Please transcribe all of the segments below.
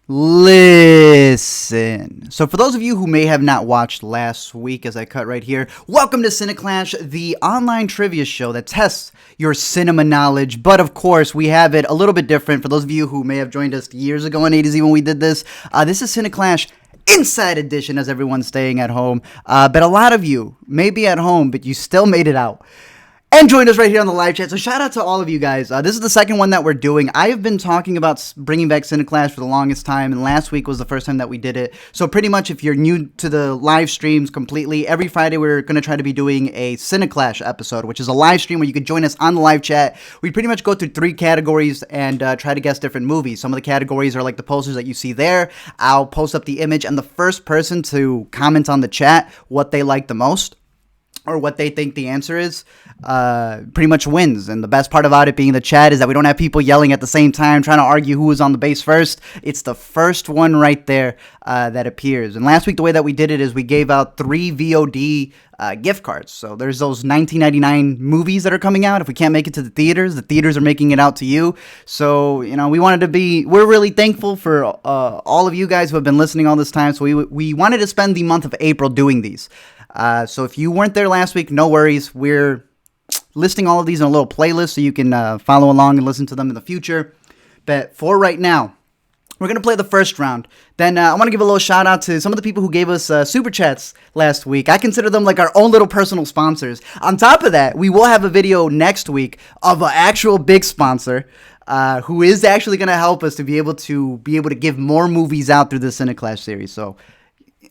Listen. So for those of you who may have not watched last week, as I cut right here, welcome to CineClash, the online trivia show that tests your cinema knowledge. But of course, we have it a little bit different. For those of you who may have joined us years ago in A to Z when we did this, this is CineClash Inside Edition, as everyone's staying at home. But a lot of you may be at home, but you still made it out and joined us right here on the live chat. So shout out to all of you guys. This is the second one that we're doing. I have been talking about bringing back CineClash for the longest time, and last week was the first time that we did it. So pretty much if you're new to the live streams completely, every Friday we're going to try to be doing a CineClash episode, which is a live stream where you can join us on the live chat. We pretty much go through 3 categories and try to guess different movies. Some of the categories are like the posters that you see there. I'll post up the image, and the first person to comment on the chat what they like the most, or what they think the answer is, pretty much wins. And the best part about it being the chat is that we don't have people yelling at the same time trying to argue who was on the base first. It's the first one right there that appears. And last week the way that we did it is we gave out 3 VOD gift cards. So there's those 1999 movies that are coming out. If we can't make it to the theaters are making it out to you. So, you know, we're really thankful for all of you guys who have been listening all this time. So we wanted to spend the month of April doing these. So if you weren't there last week, no worries. We're listing all of these in a little playlist so you can follow along and listen to them in the future. But for right now, we're going to play the first round. Then I want to give a little shout out to some of the people who gave us super chats last week. I consider them like our own little personal sponsors. On top of that, we will have a video next week of an actual big sponsor who is actually going to help us to be able to give more movies out through the CineClash series. So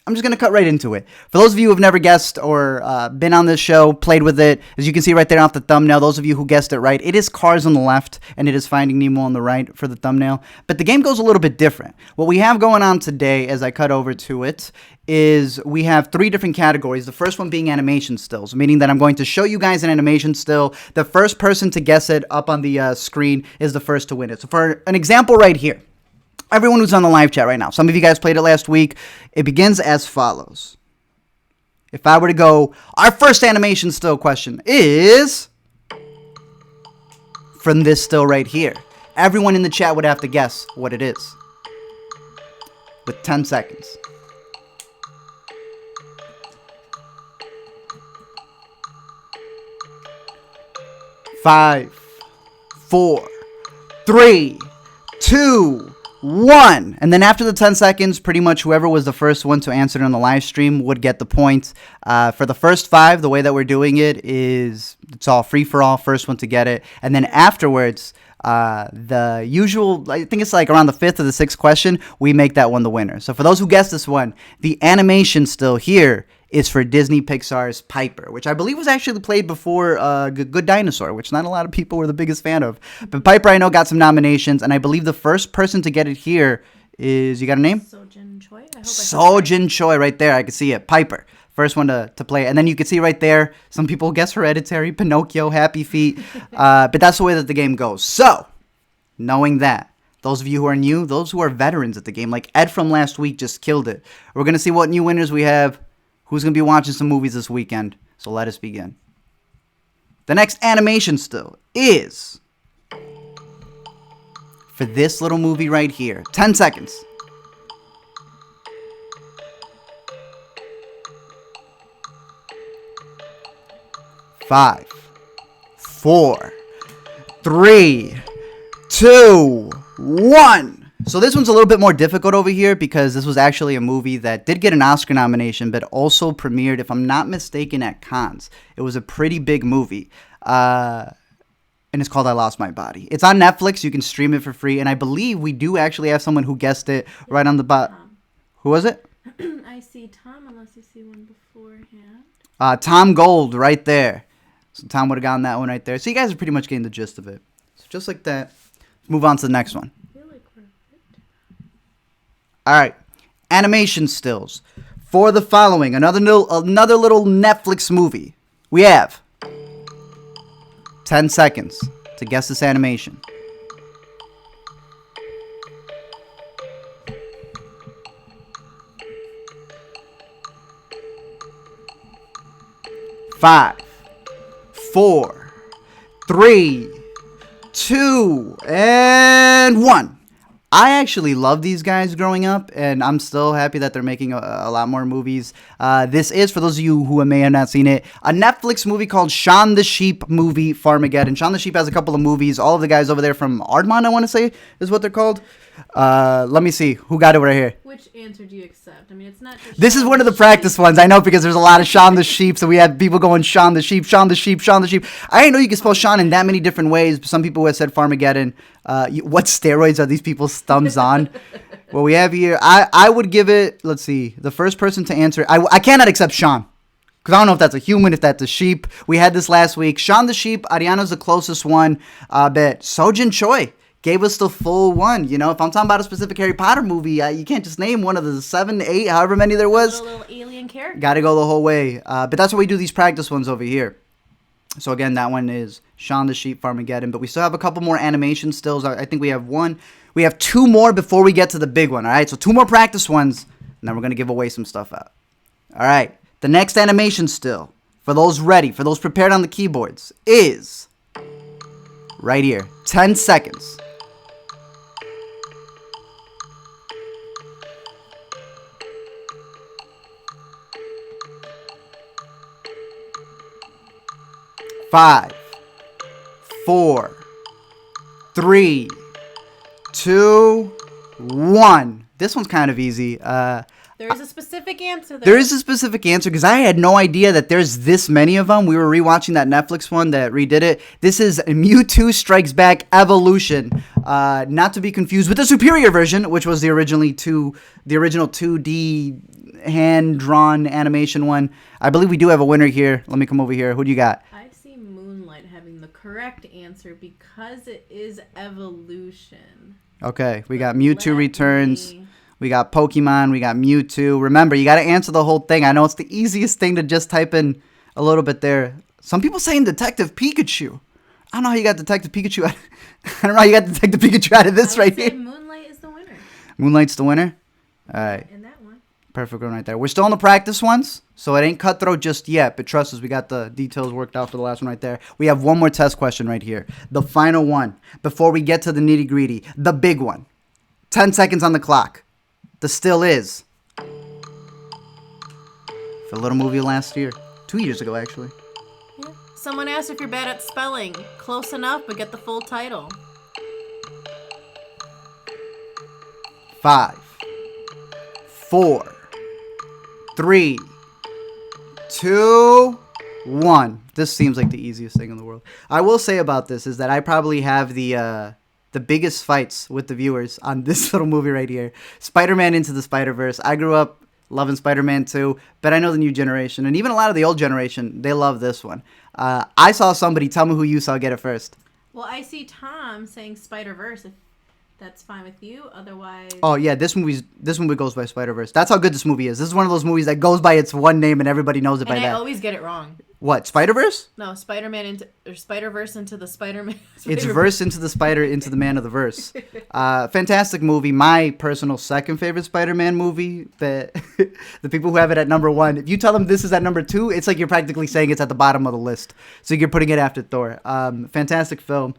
I'm just going to cut right into it. For those of you who have never guessed or been on this show, played with it, as you can see right there off the thumbnail, those of you who guessed it right, it is Cars on the left, and it is Finding Nemo on the right for the thumbnail. But the game goes a little bit different. What we have going on today, as I cut over to it, is we have 3 different categories. The first one being animation stills, meaning that I'm going to show you guys an animation still. The first person to guess it up on the screen is the first to win it. So for an example right here, everyone who's on the live chat right now, some of you guys played it last week. It begins as follows. If I were to go, our first animation still question is from this still right here. Everyone in the chat would have to guess what it is with 10 seconds. 5, 4, 3, 2, 1. And then after the 10 seconds, pretty much whoever was the first one to answer it on the live stream would get the point. For the first 5, the way that we're doing it is it's all free for all, first one to get it. And then afterwards, the usual, I think it's like around the 5th or the 6th question, we make that one the winner. So for those who guessed this one, the animation still here is for Disney Pixar's Piper, which I believe was actually played before Good Dinosaur, which not a lot of people were the biggest fan of. But Piper, I know, got some nominations, and I believe the first person to get it here is, you got a name? Sojin Choi. Sojin Choi, right there. I can see it. Piper. First one to play. And then you can see right there, some people guess Hereditary, Pinocchio, Happy Feet. But that's the way that the game goes. So, knowing that, those of you who are new, those who are veterans at the game, like Ed from last week just killed it. We're going to see what new winners we have. Who's going to be watching some movies this weekend? So let us begin. The next animation still is for this little movie right here. 10 seconds. 5, 4, 3, 2, 1. So this one's a little bit more difficult over here because this was actually a movie that did get an Oscar nomination, but also premiered, if I'm not mistaken, at Cannes. It was a pretty big movie, and it's called I Lost My Body. It's on Netflix. You can stream it for free, and I believe we do actually have someone who guessed it right on the bottom. Who was it? I see Tom, unless you see one beforehand. Tom Gold right there. So Tom would have gotten that one right there. So you guys are pretty much getting the gist of it. So just like that, let's move on to the next one. All right, animation stills for the following. Another little Netflix movie. We have 10 seconds to guess this animation. 5, 4, 3, 2, and 1. I actually loved these guys growing up, and I'm still happy that they're making a lot more movies. This is, for those of you who may have not seen it, a Netflix movie called Shaun the Sheep movie Farmageddon. Shaun the Sheep has a couple of movies. All of the guys over there from Aardman, I want to say, is what they're called. Let me see. Who got it right here? Which answer do you accept? I mean, it's not just This is Shaun one of the Sheep. practice ones. I know, because there's a lot of Shaun the Sheep, so we had people going Shaun the Sheep, Shaun the Sheep, Shaun the Sheep. I didn't know you could spell Shaun in that many different ways. Some people have said Farmageddon. What steroids are these people's thumbs on? Well, we have here, I would give it, let's see, the first person to answer. I cannot accept Shaun, because I don't know if that's a human, if that's a sheep. We had this last week. Shaun the Sheep, Ariana's the closest one. But Sojin Choi gave us the full one. You know, if I'm talking about a specific Harry Potter movie, you can't just name one of the 7, 8, however many there was. A little alien character. Got to go the whole way. But that's why we do these practice ones over here. So again, that one is Shaun the Sheep, Farmageddon. But we still have a couple more animation stills. I think we have one. We have 2 more before we get to the big one. All right, so 2 more practice ones, and then we're gonna give away some stuff out. All right, the next animation still, for those ready, for those prepared on the keyboards, is right here. 10 seconds. Five, 4, 3, 2, 1. This one's kind of easy. There is a specific answer there. There is a specific answer, because I had no idea that there's this many of them. We were rewatching that Netflix one that redid it. This is Mewtwo Strikes Back Evolution. Not to be confused with the superior version, which was the original 2D hand-drawn animation one. I believe we do have a winner here. Let me come over here. Who do you got? I see Moonlight having the correct answer because it is evolution. Okay, we got Mewtwo Returns. We got Pokemon. We got Mewtwo. Remember, you got to answer the whole thing. I know it's the easiest thing to just type in a little bit there. Some people saying Detective Pikachu. I don't know how you got Detective Pikachu out. I don't know how you got Detective Pikachu out of this right here. Moonlight is the winner. Moonlight's the winner? All right. In that one. Perfect one right there. We're still on the practice ones, so it ain't cutthroat just yet. But trust us, we got the details worked out for the last one right there. We have one more test question right here. The final one before we get to the nitty-gritty. The big one. 10 seconds on the clock. The still is for a little movie last year. 2 years ago, actually. Yeah. Someone asked if you're bad at spelling. Close enough, but get the full title. 5, 4, 3, 2, 1. This seems like the easiest thing in the world. I will say about this is that I probably have the biggest fights with the viewers on this little movie right here. Spider-Man Into the Spider-Verse. I grew up loving Spider-Man 2, but I know the new generation, and even a lot of the old generation, they love this one. I saw somebody, tell me who you saw get it first. Well, I see Tom saying Spider-Verse, if that's fine with you. Otherwise... Oh, yeah, this movie goes by Spider-Verse. That's how good this movie is. This is one of those movies that goes by its one name and everybody knows it by that. And I always get it wrong. What, Spider-Verse? No, Spider-Verse into the Spider-Man. It's verse into the spider into the man of the verse. Fantastic movie. My personal second favorite Spider-Man movie. The people who have it at number 1, if you tell them this is at number 2, it's like you're practically saying it's at the bottom of the list. So you're putting it after Thor. Fantastic film.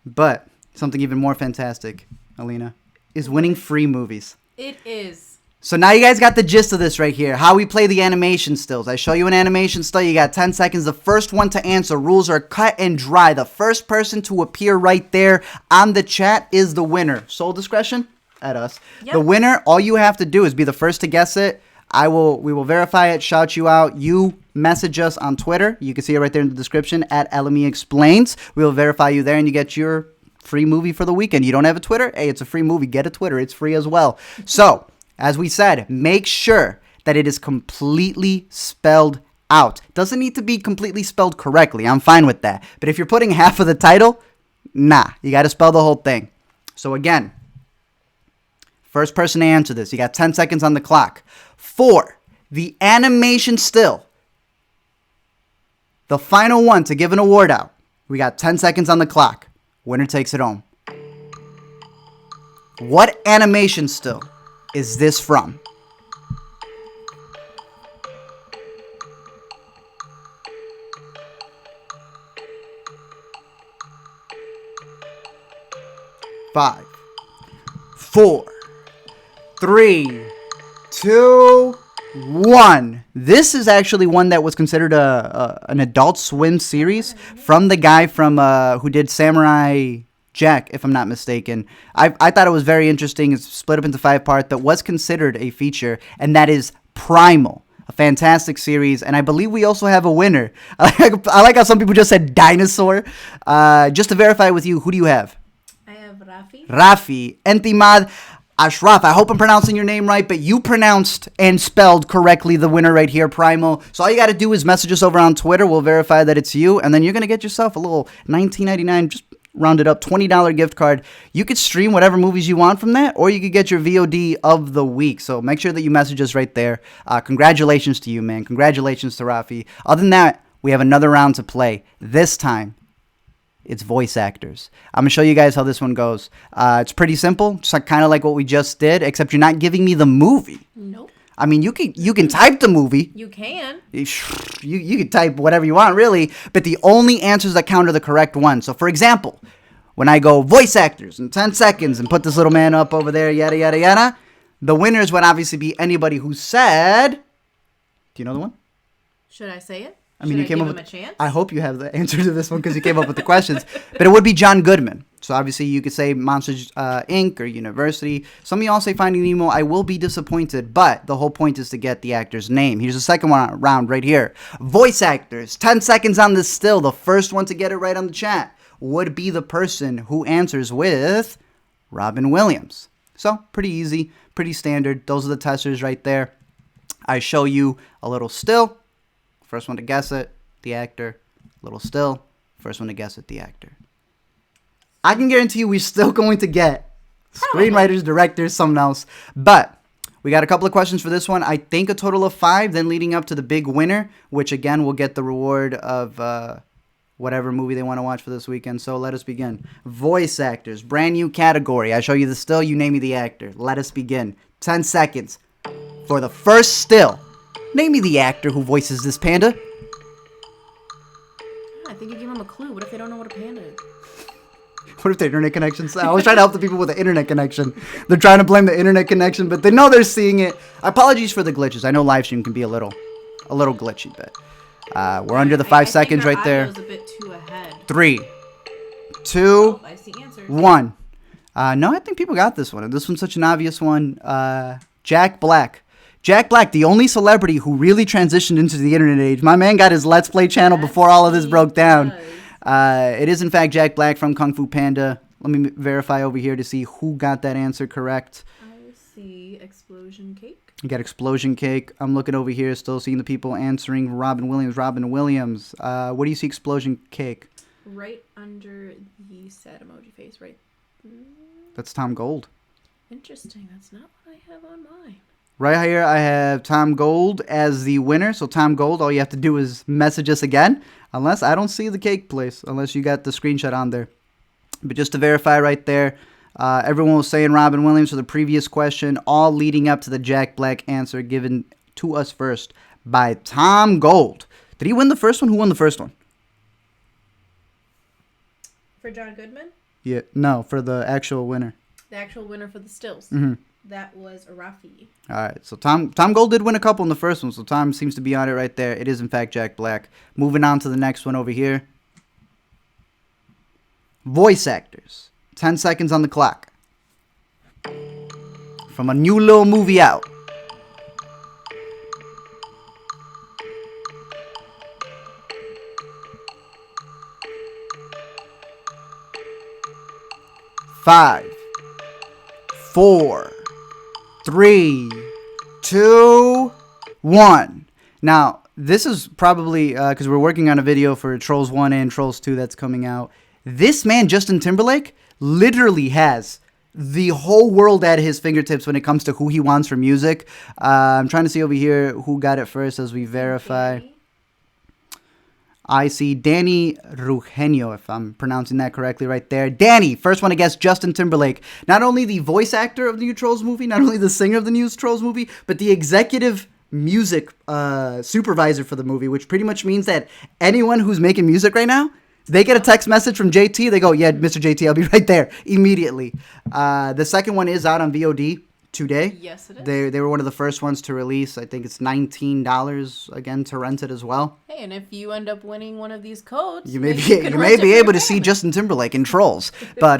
But something even more fantastic, Alina, is winning free movies. It is. So now you guys got the gist of this right here. How we play the animation stills. I show you an animation still. You got 10 seconds. The first one to answer. Rules are cut and dry. The first person to appear right there on the chat is the winner. Sole discretion at us. Yep. The winner, all you have to do is be the first to guess it. We will verify it, shout you out. You message us on Twitter. You can see it right there in the description at LME Explains. We will verify you there, and you get your free movie for the weekend. You don't have a Twitter? Hey, it's a free movie. Get a Twitter. It's free as well. So, as we said, make sure that it is completely spelled out. Doesn't need to be completely spelled correctly. I'm fine with that. But if you're putting half of the title, nah, you got to spell the whole thing. So again, first person to answer this. You got 10 seconds on the clock. For the animation still, the final one to give an award out. We got 10 seconds on the clock. Winner takes it home. What animation still is this from? Five, 4, 3, 2, 1. This is actually one that was considered an Adult Swim series from the guy from who did Samurai Jack, if I'm not mistaken. I thought it was very interesting. It's split up into 5 parts, but was considered a feature, and that is Primal. A fantastic series, and I believe we also have a winner. I like how some people just said dinosaur. Just to verify with you, who do you have? I have Rafi. Rafi. Entimad Ashraf. I hope I'm pronouncing your name right, but you pronounced and spelled correctly the winner right here, Primal. So all you got to do is message us over on Twitter. We'll verify that it's you, and then you're going to get yourself a little $19.99, just rounded up, $20 gift card. You could stream whatever movies you want from that, or you could get your VOD of the week. So make sure that you message us right there. Congratulations to you, man. Congratulations to Rafi. Other than that, we have another round to play. This time, it's voice actors. I'm going to show you guys how this one goes. It's pretty simple, just kind of like what we just did, except you're not giving me the movie. Nope. I mean, you can type the movie. You can. You can type whatever you want, really, but the only answers that count are the correct ones. So, for example, when I go voice actors in 10 seconds and put this little man up over there, yada, yada, yada, the winners would obviously be anybody who said... Do you know the one? Should I say it? I mean, Should you came give up him with, a chance? I hope you have the answer to this one because you came up with the questions. But it would be John Goodman. So obviously you could say Monsters Inc. or University. Some of y'all say Finding Nemo. I will be disappointed, but the whole point is to get the actor's name. Here's the second one round right here. Voice actors. 10 seconds on this still. The first one to get it right on the chat would be the person who answers with Robin Williams. So pretty easy, pretty standard. Those are the testers right there. I show you a little still. First one to guess it, the actor. Little still. First one to guess it, the actor. I can guarantee you we're still going to get screenwriters, directors, someone else. But we got a couple of questions for this one. I think a total of 5, then leading up to the big winner, which again will get the reward of whatever movie they want to watch for this weekend. So let us begin. Voice actors, brand new category. I show you the still, you name me the actor. Let us begin. 10 seconds. For the first still, name me the actor who voices this panda. I think you give them a clue. What if they don't know what a panda is? What if the internet connection's... I always try to help the people with the internet connection. They're trying to blame the internet connection, but they know they're seeing it. Apologies for the glitches. I know live stream can be a little glitchy, but we're under the 5 seconds right there. A bit too ahead. 3, 2, Oh, I see answers. 1. No, I think people got this one. This one's such an obvious one. Jack Black. Jack Black, the only celebrity who really transitioned into the internet age. My man got his Let's Play channel before all of this broke down. It is, in fact, Jack Black from Kung Fu Panda. Let me verify over here to see who got that answer correct. I see Explosion Cake. You got Explosion Cake. I'm looking over here, still seeing the people answering Robin Williams. What do you see Explosion Cake? Right under the sad emoji face, right? That's Tom Gold. Interesting. That's not what I have on mine. Right here, I have Tom Gold as the winner. So, Tom Gold, all you have to do is message us again. Unless I don't see the cake place. Unless you got the screenshot on there. But just to verify right there, everyone was saying Robin Williams for the previous question. All leading up to the Jack Black answer given to us first by Tom Gold. Did he win the first one? Who won the first one? For John Goodman? Yeah, no, for the actual winner. The actual winner for the stills. Mm-hmm. That was Rafi. All right, so Tom Gold did win a couple in the first one, so Tom seems to be on it right there. It is, in fact, Jack Black. Moving on to the next one over here. Voice actors. 10 seconds on the clock. From a new little movie out. Five, 4, 3, 2, 1. Now, this is probably because we're working on a video for Trolls 1 and Trolls 2 that's coming out. This man, Justin Timberlake, literally has the whole world at his fingertips when it comes to who he wants for music. I'm trying to see over here who got it first as we verify. Okay. I see Danny Rugenio, if I'm pronouncing that correctly right there. Danny, first one to guess Justin Timberlake. Not only the voice actor of the new Trolls movie, not only the singer of the new Trolls movie, but the executive music supervisor for the movie, which pretty much means that anyone who's making music right now They get a text message from JT. They go, yeah, Mr. JT, I'll be right there immediately. The second one is out on VOD today. Yes, it is. They were one of the first ones to release. I think it's $19 again to rent it as well. Hey, and if you end up winning one of these codes, You may maybe be can you rent may it be for able your to see family. Justin Timberlake in Trolls. But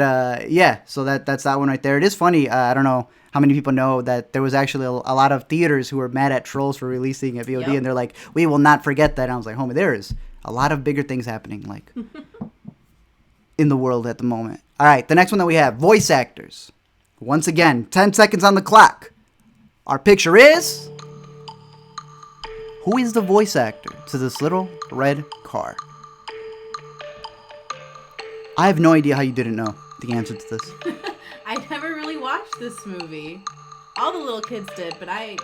yeah, so that's that one right there. It is funny. I don't know how many people know that there was actually a lot of theaters who were mad at Trolls for releasing at VOD, Yep. and they're like, we will not forget that. And I was like, homie, there is a lot of bigger things happening like in the world at the moment. All right, the next one that we have, voice actors. Once again, 10 seconds on the clock. Our picture is... Who is the voice actor to this little red car? I have no idea how you didn't know the answer to this. I never really watched this movie. All the little kids did, but it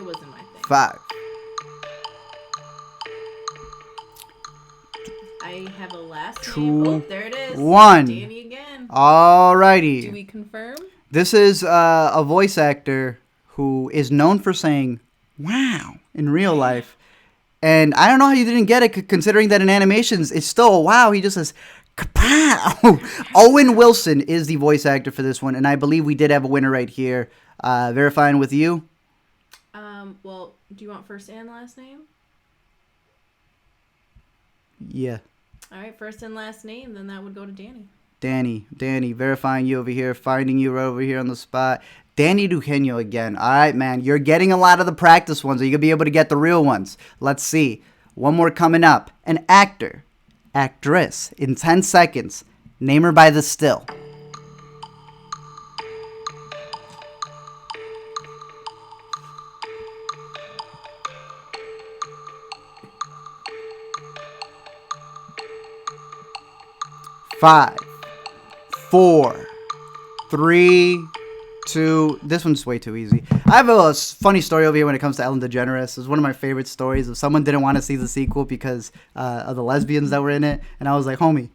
wasn't my thing. 5. I have a last 2, name. Oh, there it is. 1. Danny again. Alrighty. Do we confirm? This is a voice actor who is known for saying "wow" in real life, and I don't know how you didn't get it, considering that in animations it's still a wow. He just says "kapow." Owen Wilson is the voice actor for this one, and I believe we did have a winner right here. Verifying with you. Well, do you want first and last name? Yeah, All right, first and last name, then that would go to Danny. Danny, verifying you over here, finding you right over here on the spot. Danny Duquesne again. All right, man, you're getting a lot of the practice ones. Are you gonna be able to get the real ones? Let's see. One more coming up. An actor, actress. In 10 seconds, name her by the still. Five, 4, 3, 2. This one's way too easy. I have a funny story over here when it comes to Ellen DeGeneres. It's one of my favorite stories. If someone didn't want to see the sequel because of the lesbians that were in it, and I was like, homie,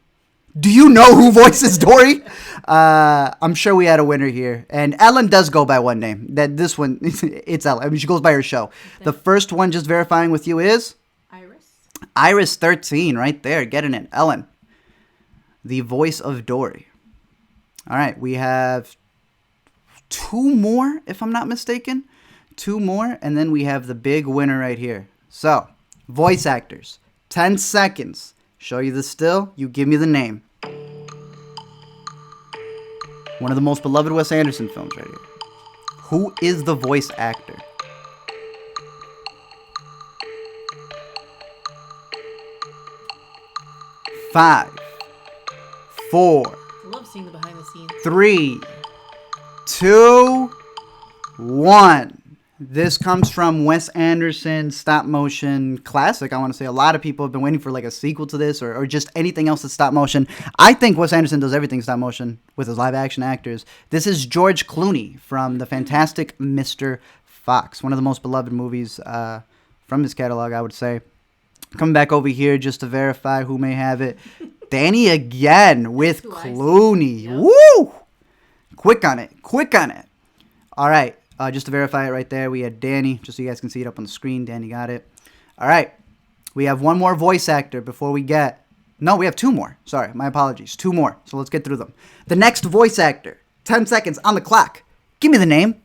do you know who voices Dory? I'm sure we had a winner here. And Ellen does go by one name. This one, it's Ellen. I mean, she goes by her show. The first one, just verifying with you, is? Iris 13, right there. Getting it. Ellen, the voice of Dory. All right, we have 2 more, if I'm not mistaken. 2 more, and then we have the big winner right here. So, voice actors, 10 seconds. Show you the still, you give me the name. One of the most beloved Wes Anderson films right here. Who is the voice actor? Five, 4, I love seeing the behind the scenes. 3, 2, 1. This comes from Wes Anderson's stop motion classic. I want to say a lot of people have been waiting for like a sequel to this or just anything else that's stop motion. I think Wes Anderson does everything stop motion with his live action actors. This is George Clooney from the fantastic Mr. Fox, one of the most beloved movies from his catalog, I would say. Coming back over here just to verify who may have it. Danny again with Clooney. Yep. Woo! Quick on it. All right. Just to verify it right there, we had Danny, just so you guys can see it up on the screen. Danny got it. All right. We have one more voice actor before we get... No, we have 2 more. Sorry, my apologies. 2 more. So let's get through them. The next voice actor. 10 seconds on the clock. Give me the name.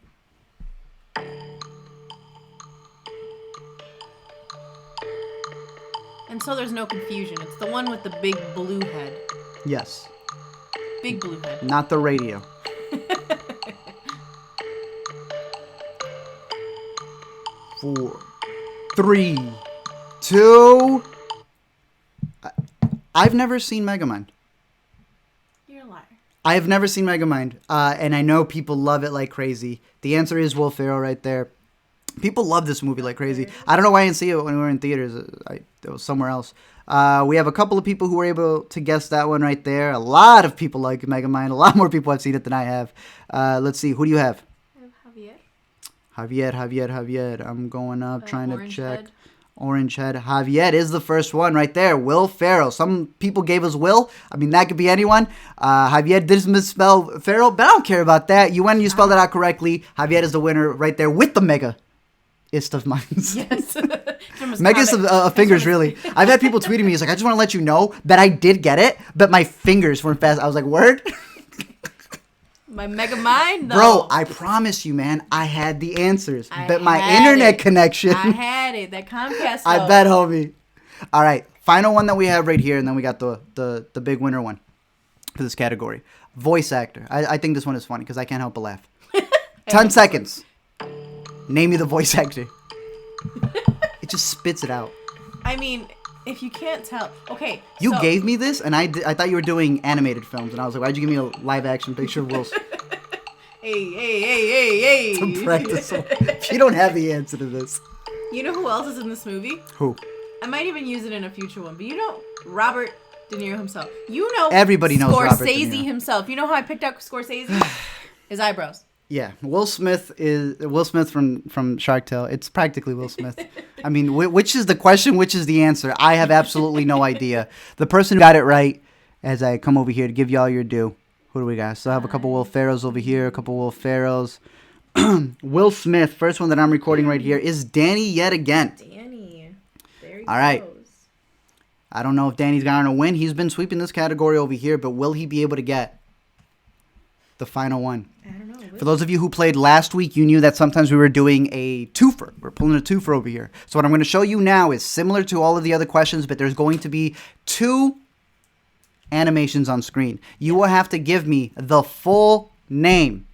And so there's no confusion. It's the one with the big blue head. Yes. Big blue head. Not the radio. 4, 3, 2. I've never seen Megamind. You're a liar. I have never seen Megamind, and I know people love it like crazy. The answer is Will Ferrell right there. People love this movie like crazy. I don't know why I didn't see it when we were in theaters. It was somewhere else. We have a couple of people who were able to guess that one right there. A lot of people like Megamind. A lot more people have seen it than I have. Let's see. Who do you have? I have Javier. Javier. I'm going up, trying to Orange check. head. Orange head. Javier is the first one right there. Will Ferrell. Some people gave us Will. I mean, that could be anyone. Javier did misspell Ferrell, but I don't care about that. You went and you spelled it out correctly. Javier is the winner right there with the mega. of minds. Yes. Megas of fingers, really. I've had people tweeting me. He's like, I just want to let you know that I did get it, but my fingers weren't fast. I was like, word? My mega mind, though. Bro, I promise you, man, I had the answers. But my had internet it. connection. I had it. That Comcast. I bet, homie. All right. Final one that we have right here, and then we got the big winner one for this category. Voice actor. I think this one is funny because I can't help but laugh. 10 seconds. Name me the voice actor. It just spits it out. I mean, if you can't tell. Okay. You gave me this, and I thought you were doing animated films, and I was like, why'd you give me a live action picture of Will Smith? Hey. To practice. If you don't have the answer to this. You know who else is in this movie? Who? I might even use it in a future one, but you know Robert De Niro himself. You know everybody knows Robert De Scorsese Niro. himself. You know how I picked out Scorsese? His eyebrows. Yeah, Will Smith from Shark Tale. It's practically Will Smith. I mean, which is the question? Which is the answer? I have absolutely no idea. The person who got it right, as I come over here to give you all your due. Who do we got? So I have a couple Will Ferrells over here, a couple Will Ferrells. Will Smith, first one that I'm recording right here, is Danny yet again. Danny. There he all right. goes. I don't know if Danny's going to win. He's been sweeping this category over here, but will he be able to get the final one? I don't know. For those of you who played last week, you knew that sometimes we were doing a twofer. We're pulling a twofer over here. So what I'm going to show you now is similar to all of the other questions, but there's going to be 2 animations on screen. You will have to give me the full name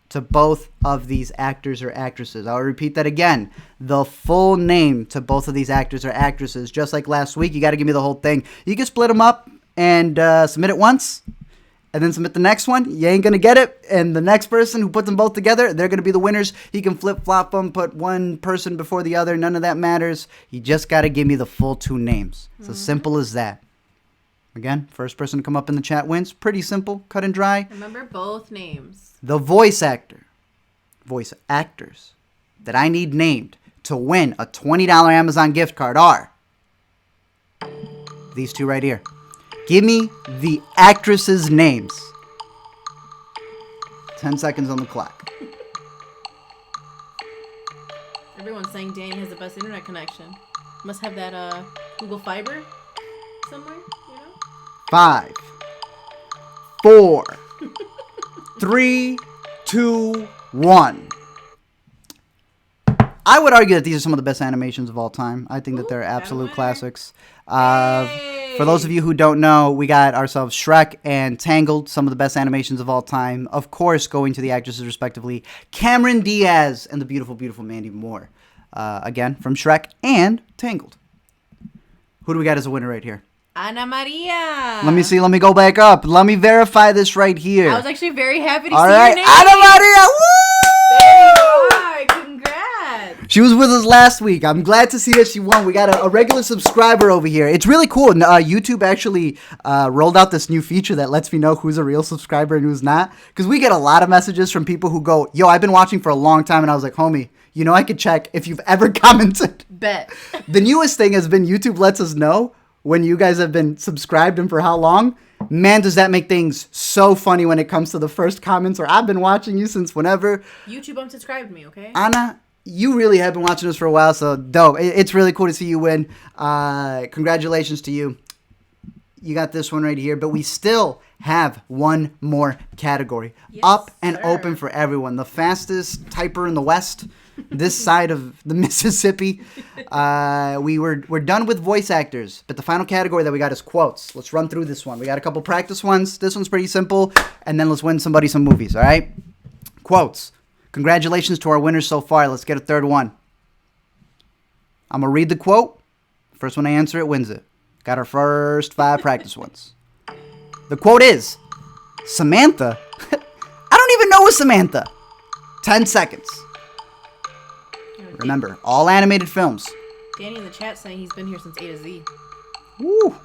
to both of these actors or actresses. I'll repeat that again. The full name to both of these actors or actresses. Just like last week, you got to give me the whole thing. You can split them up and submit it once, and then submit the next one. You ain't going to get it. And the next person who put them both together, they're going to be the winners. You can flip-flop them, put one person before the other. None of that matters. You just got to give me the full 2 names. It's as simple as that. Again, first person to come up in the chat wins. Pretty simple, cut and dry. Remember both names. The voice actors that I need named to win a $20 Amazon gift card are these 2 right here. Give me the actresses' names. 10 seconds on the clock. Everyone's saying Danny has the best internet connection. Must have that Google Fiber somewhere, you know? 5, 4, 3, 2, 1. I would argue that these are some of the best animations of all time. I think that they're absolute classics. For those of you who don't know, we got ourselves Shrek and Tangled, some of the best animations of all time. Of course, going to the actresses respectively, Cameron Diaz and the beautiful, beautiful Mandy Moore. Again, from Shrek and Tangled. Who do we got as a winner right here? Ana Maria. Let me see. Let me go back up. Let me verify this right here. I was actually very happy to all see right, your name. Ana Maria. Woo! There you are. Congrats. She was with us last week. I'm glad to see that she won. We got a regular subscriber over here. It's really cool. YouTube actually rolled out this new feature that lets me know who's a real subscriber and who's not. Because we get a lot of messages from people who go, yo, I've been watching for a long time. And I was like, homie, you know I could check if you've ever commented. Bet. The newest thing has been YouTube lets us know when you guys have been subscribed and for how long. Man, does that make things so funny when it comes to the first comments, or I've been watching you since whenever. YouTube unsubscribed me, okay? Anna, you really have been watching us for a while, so dope. It's really cool to see you win. Congratulations to you. You got this one right here, but we still have one more category. Yes, up and sir. open for everyone. The fastest typer in the West, this side of the Mississippi. We're done with voice actors, but the final category that we got is quotes. Let's run through this one. We got a couple practice ones. This one's pretty simple, and then let's win somebody some movies, all right? Quotes. Congratulations to our winners so far. Let's get a third one. I'm going to read the quote. First one to answer it wins it. Got our first 5 practice ones. The quote is, Samantha? I don't even know a Samantha. 10 seconds. Remember, all animated films. Danny in the chat saying he's been here since A to Z. Woo.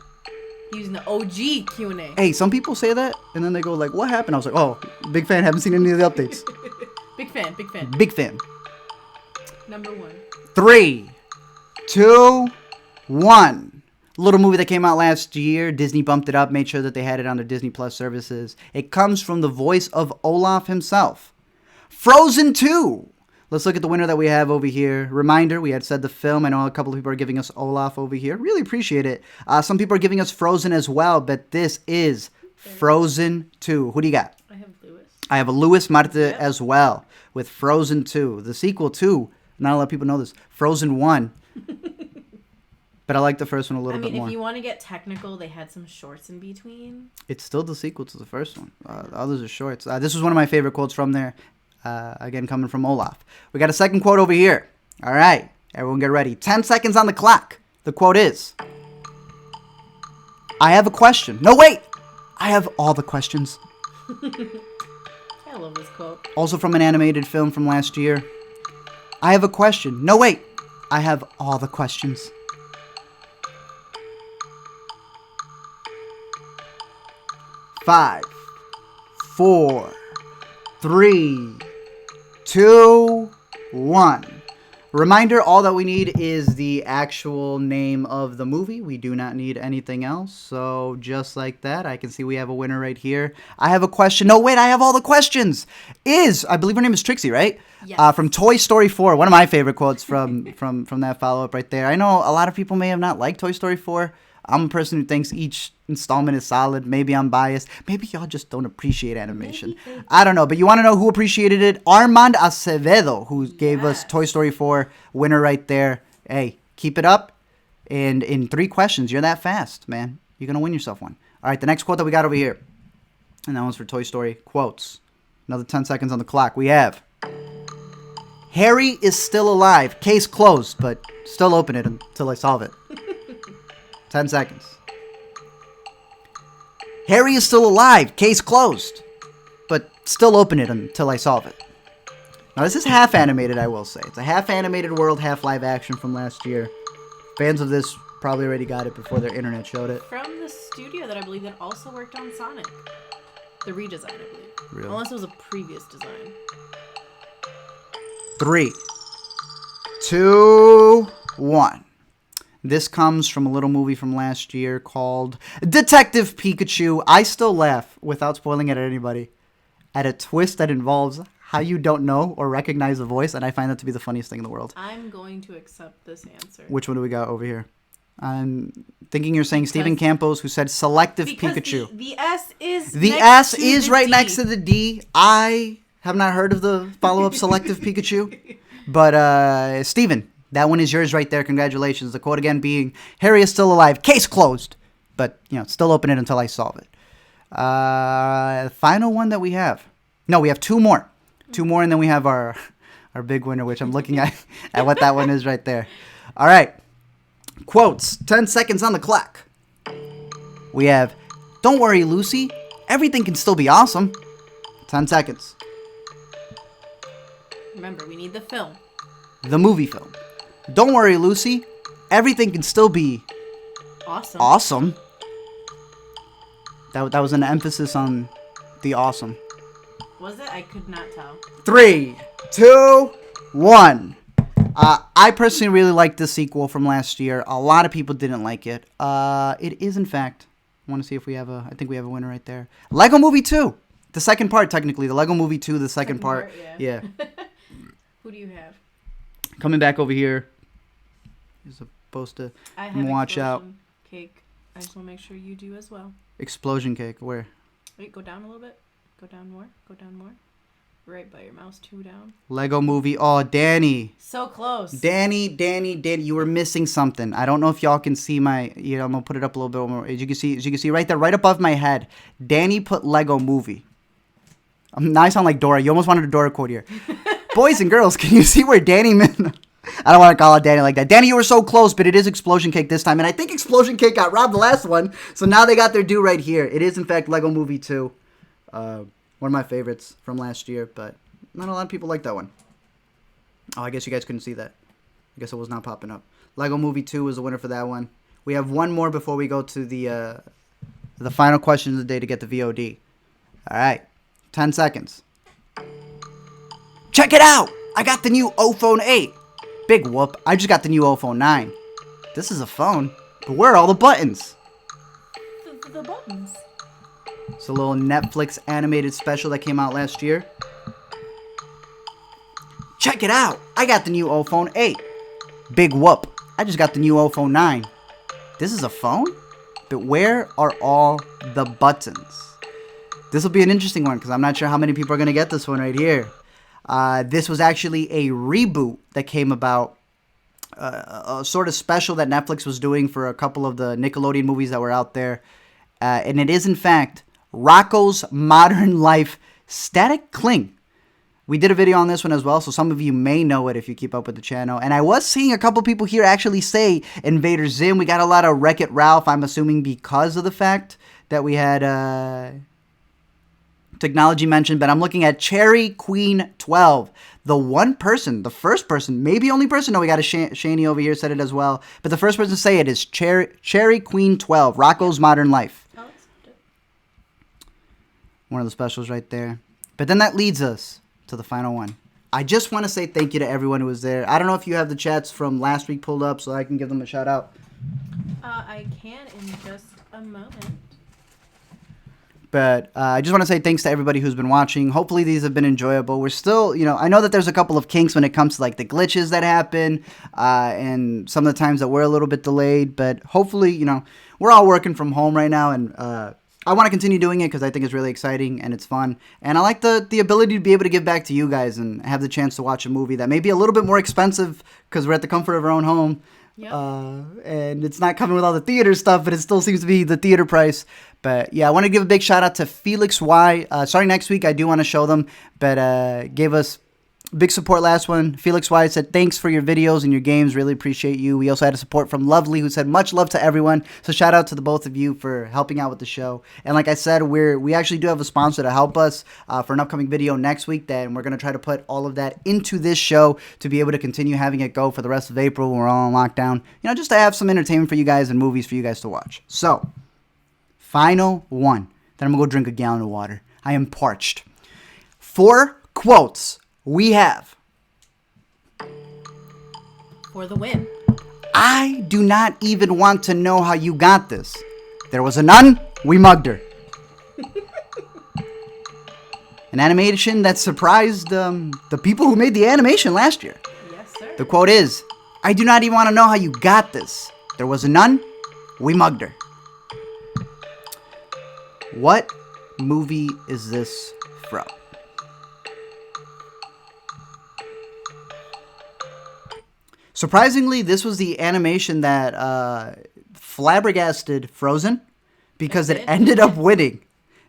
He's using the OG Q&A. Hey, some people say that, and then they go like, what happened? I was like, oh, big fan, haven't seen any of the updates. Big fan, big fan. Big fan. Number 1. 3, 2, 1. Little movie that came out last year. Disney bumped it up, made sure that they had it on their Disney Plus services. It comes from the voice of Olaf himself. Frozen 2. Let's look at the winner that we have over here. Reminder, we had said the film. I know a couple of people are giving us Olaf over here. Really appreciate it. Some people are giving us Frozen as well, but this is Frozen 2. Who do you got? I have Lewis. I have a Lewis Marta as well with Frozen 2. The sequel to, not a lot of people know this, Frozen 1. But I like the first one a little bit more. If you want to get technical, they had some shorts in between. It's still the sequel to the first one. The others are shorts. This was one of my favorite quotes from there. Again, coming from Olaf. We got a second quote over here. All right. Everyone get ready. 10 seconds on the clock. The quote is, I have a question. No, wait. I have all the questions. I love this quote. Also from an animated film from last year. I have a question. No, wait. I have all the questions. Five, 4, 3, 2, 1. Reminder, all that we need is the actual name of the movie. We do not need anything else. So just like that, I can see we have a winner right here. I have a question. No, wait, I have all the questions. I believe her name is Trixie, right? Yes. From Toy Story 4. One of my favorite quotes from that follow-up right there. I know a lot of people may have not liked Toy Story 4. I'm a person who thinks each installment is solid. Maybe I'm biased. Maybe y'all just don't appreciate animation. I don't know. But you want to know who appreciated it? Armand Acevedo, who gave us Toy Story 4 winner right there. Hey, keep it up. And in 3 questions, you're that fast, man. You're going to win yourself one. All right, the next quote that we got over here. And that one's for Toy Story quotes. Another 10 seconds on the clock. We have, Harry is still alive. Case closed, but still open it until I solve it. 10 seconds. Harry is still alive. Case closed. But still open it until I solve it. Now, this is half animated, I will say. It's a half animated world, half live action from last year. Fans of this probably already got it before their internet showed it. From the studio that I believe that also worked on Sonic. The redesign, I believe. Really? Unless it was a previous design. 3, 2, 1. This comes from a little movie from last year called Detective Pikachu. I still laugh, without spoiling it at anybody, at a twist that involves how you don't know or recognize a voice, and I find that to be the funniest thing in the world. I'm going to accept this answer. Which one do we got over here? I'm thinking you're saying Stephen Campos, who said Selective Pikachu. The S is The S is right next to the D. I have not heard of the follow-up Selective Pikachu. But, Stephen, that one is yours right there. Congratulations. The quote again being, Harry is still alive. Case closed. But, still open it until I solve it. Final one that we have. No, we have 2 more. 2 more, and then we have our big winner, which I'm looking at what that one is right there. All right. Quotes. 10 seconds on the clock. We have, don't worry, Lucy. Everything can still be awesome. 10 seconds. Remember, we need the film. The movie film. Don't worry, Lucy. Everything can still be awesome. That was an emphasis on the awesome. Was it? I could not tell. 3, 2, 1. I personally really liked the sequel from last year. A lot of people didn't like it. It is, in fact, I want to see if we have I think we have a winner right there. Lego Movie 2. The second part, technically. The Lego Movie 2, the second part. Yeah. Who do you have? Coming back over here. You're supposed to watch out. Cake. I just want to make sure you do as well. Explosion cake. Where? Wait, go down a little bit. Go down more. Go down more. Right by your mouse, 2 down. Lego Movie. Oh, Danny. So close. Danny, you were missing something. I don't know if y'all can see my. I'm gonna put it up a little bit more. As you can see right there, right above my head. Danny put Lego Movie. Now I sound like Dora. You almost wanted a Dora quote here. Boys and girls, can you see where Danny? I don't want to call out Danny like that. Danny, you were so close, but it is Explosion Cake this time, and I think Explosion Cake got robbed the last one, so now they got their due right here. It is in fact Lego Movie 2. One of my favorites from last year, but not a lot of people like that one. Oh, I guess you guys couldn't see that. I guess it was not popping up. Lego Movie 2 was the winner for that one. We have one more before we go to the final question of the day to get the VOD. All right. 10 seconds. Check it out! I got the new iPhone 8. Big whoop. I just got the new iPhone 9. This is a phone, but where are all the buttons? The buttons. It's a little Netflix animated special that came out last year. Check it out. I got the new iPhone 8. Big whoop. I just got the new iPhone 9. This is a phone? But where are all the buttons? This will be an interesting one because I'm not sure how many people are going to get this one right here. This was actually a reboot that came about, a sort of special that Netflix was doing for a couple of the Nickelodeon movies that were out there. And it is, in fact, Rocko's Modern Life Static Cling. We did a video on this one as well, so some of you may know it if you keep up with the channel. And I was seeing a couple people here actually say Invader Zim. We got a lot of Wreck-It Ralph, I'm assuming because of the fact that we had technology mentioned. But I'm looking at Cherry Queen 12. The first person, maybe only person. No, we got a Shani over here said it as well. But the first person to say it is Cherry Queen 12, Rocko's Modern Life. One of the specials right there. But then that leads us to the final one. I just want to say thank you to everyone who was there. I don't know if you have the chats from last week pulled up so I can give them a shout out. I can in just a moment. But I just want to say thanks to everybody who's been watching. Hopefully these have been enjoyable. We're still, I know that there's a couple of kinks when it comes to like the glitches that happen and some of the times that we're a little bit delayed. But hopefully, we're all working from home right now, and I want to continue doing it because I think it's really exciting and it's fun. And I like the ability to be able to give back to you guys and have the chance to watch a movie that may be a little bit more expensive because we're at the comfort of our own home. Yep. And it's not coming with all the theater stuff, but it still seems to be the theater price. But yeah, I want to give a big shout out to Felix Y. Starting next week, I do want to show them, but gave us big support last one. Felix Y said, thanks for your videos and your games. Really appreciate you. We also had a support from Lovely who said, much love to everyone. So shout out to the both of you for helping out with the show. And like I said, we actually do have a sponsor to help us for an upcoming video next week. Then we're going to try to put all of that into this show to be able to continue having it go for the rest of April when we're all in lockdown. Just to have some entertainment for you guys and movies for you guys to watch. So, final one. Then I'm going to go drink a gallon of water. I am parched. 4 quotes. We have. For the win. I do not even want to know how you got this. There was a nun, we mugged her. An animation that surprised the people who made the animation last year. Yes, sir. The quote is, I do not even want to know how you got this. There was a nun, we mugged her. What movie is this from? Surprisingly, this was the animation that flabbergasted Frozen because it ended up winning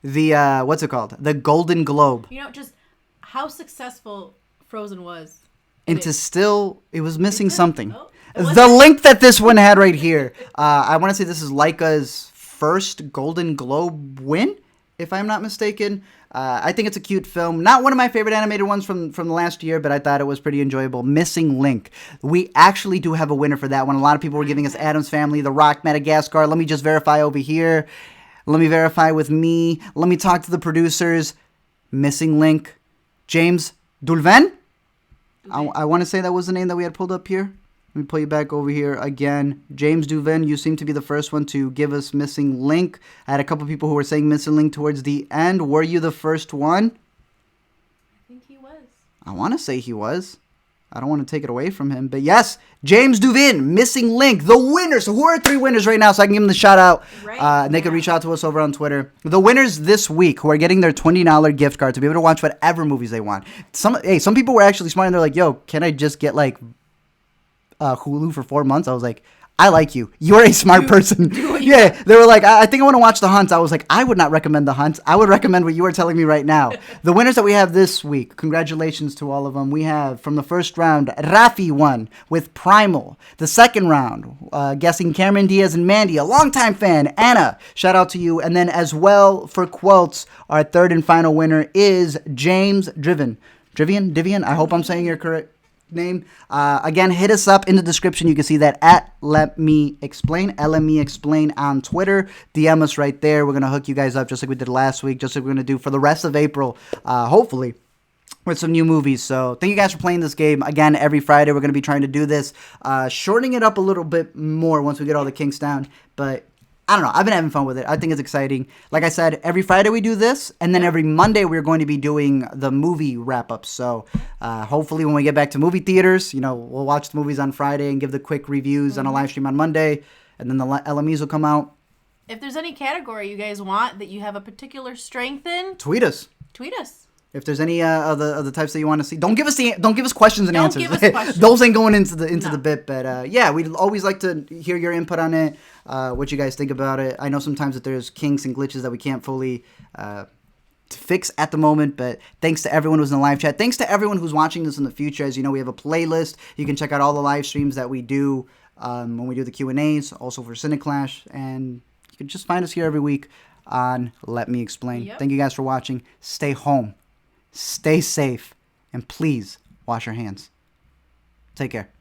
the, what's it called? The Golden Globe. Just how successful Frozen was. And to still, it was missing something. Oh, the link that this one had right here. I want to say this is Laika's first Golden Globe win, if I'm not mistaken. I think it's a cute film. Not one of my favorite animated ones from the last year, but I thought it was pretty enjoyable. Missing Link. We actually do have a winner for that one. A lot of people were giving us Addams Family, The Rock, Madagascar. Let me just verify over here. Let me verify with me. Let me talk to the producers. Missing Link. James Dulven? I want to say that was the name that we had pulled up here. Let me pull you back over here again. James Duvin, you seem to be the first one to give us Missing Link. I had a couple people who were saying Missing Link towards the end. Were you the first one? I think he was. I want to say he was. I don't want to take it away from him. But yes, James Duvin, Missing Link, the winner. So who are 3 winners right now so I can give them the shout out? And they can reach out to us over on Twitter. The winners this week who are getting their $20 gift card to be able to watch whatever movies they want. Some people were actually smart and they're like, yo, can I just get like Hulu for 4 months? I was like, I like you. You're a smart person. Yeah, they were like, I think I want to watch The Hunt. I was like, I would not recommend The Hunt. I would recommend what you are telling me right now. The winners that we have this week, congratulations to all of them. We have, from the first round, Rafi won with Primal. The second round, guessing Cameron Diaz and Mandy, a longtime fan, Anna. Shout out to you. And then as well, for quotes, our third and final winner is James Driven. Divian? I hope I'm saying your correct name. Again, hit us up in the description. You can see that at Let Me Explain, LME Explain on Twitter. DM us right there. We're going to hook you guys up just like we did last week, just like we're going to do for the rest of April, hopefully, with some new movies. So thank you guys for playing this game. Again, every Friday we're going to be trying to do this, shortening it up a little bit more once we get all the kinks down. But I don't know. I've been having fun with it. I think it's exciting. Like I said, every Friday we do this, and then every Monday we're going to be doing the movie wrap-ups. So hopefully when we get back to movie theaters, we'll watch the movies on Friday and give the quick reviews on a live stream on Monday, and then the LMEs will come out. If there's any category you guys want that you have a particular strength in, tweet us. If there's any of the types that you want to see, don't give us questions and answers. Give us questions. Those ain't going into the bit. But yeah, we'd always like to hear your input on it. What you guys think about it. I know sometimes that there's kinks and glitches that we can't fully fix at the moment. But thanks to everyone who's in the live chat. Thanks to everyone who's watching this in the future. As you know, we have a playlist. You can check out all the live streams that we do when we do the Q&As. Also for CineClash, and you can just find us here every week on Let Me Explain. Yep. Thank you guys for watching. Stay home. Stay safe, and please wash your hands. Take care.